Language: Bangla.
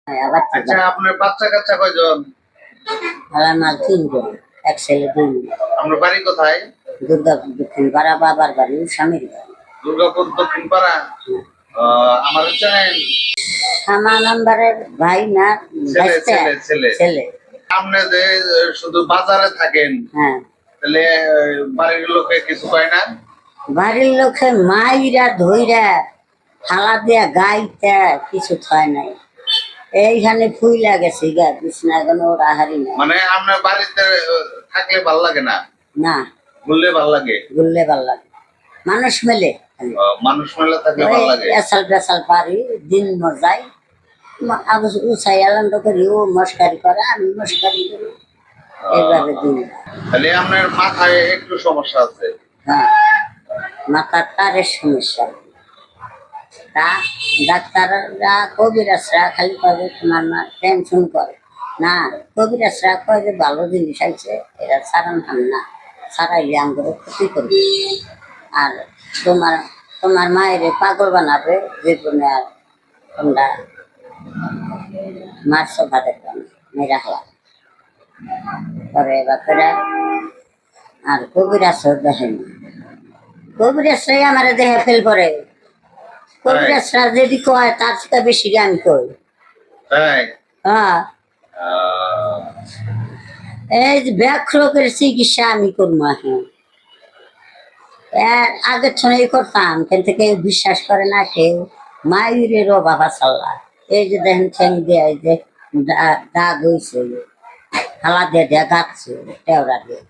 আচ্ছা, আপনার বাচ্চা কাচ্চা কয়জন? আমার 3 জন, এক ছেলে 2 মেয়ে। আপনার বাড়ি কোথায়? দুর্গাপুর দক্ষিণ পাড়া, বাবার বাড়ি স্বামীর বাড়ি। দুর্গাপুর দক্ষিণ পাড়া। আমার চেনেন? শামা নাম্বারের ভাই না ছেলে। আপনি যে শুধু বাজারে থাকেন, হ্যাঁ, তাহলে বাড়ির লোকে কিছু কয় না? বাড়ির লোকে মাইরা ধইরা থালা দিয়া গাইতে কিছু থয় নাই। এইখানে ফুইলা গেছে গা বিছনা এখন ওর আহারি না। মানে আপনার বাড়িতে থাকলে ভাল লাগে না? না, ঘুরলে ভাল লাগে? ঘুরলে ভাল লাগে, মানুষ মেলে মানুষ মেলে থাকলে ভাল লাগে। এসাল বেসাল পারি দিন মজাই উচাই আনন্দ করি, ও মস্কারি করে আমি মস্কারি করি, এইভাবে দিন। তাহলে আপনার মাথায় একটু সমস্যা আছে? হ্যাঁ, মাথার তারের সমস্যা। তা ডাক্তাররা কবিরাজরা খালি কবে তোমার মা টেনশন করে না, কবিরাজরা কয় যে ভালো জিনিস আছে, এরা সারান হান না, সারাইলে আমাদের ক্ষতি করবে আর তোমার মায়ের পাগল বানাবে, যে জন্য আর তোমরা মাছ সভা দেখবে না, মেয়েরা হলা পরে বাপেরা আর কবিরাজও দেখেন। কবিরাজরাই আমার দেহে ফেল করে, কবিরাজরা যদি কয় তার থেকে বেশি গান কই। হ্যাঁ, এই যে ব্যাক রোগের চিকিৎসা আমি করবো এখন, আগের সময় করতাম কিন্তু কেউ বিশ্বাস করে না, কেউ মায়ের বাবা সাল্লা। এই যে দেখেন ঠ্যাং দিয়ে এই যে দাগ হয়েছে, হালা দিয়ে গাচ্ছে টেওরা দিয়ে।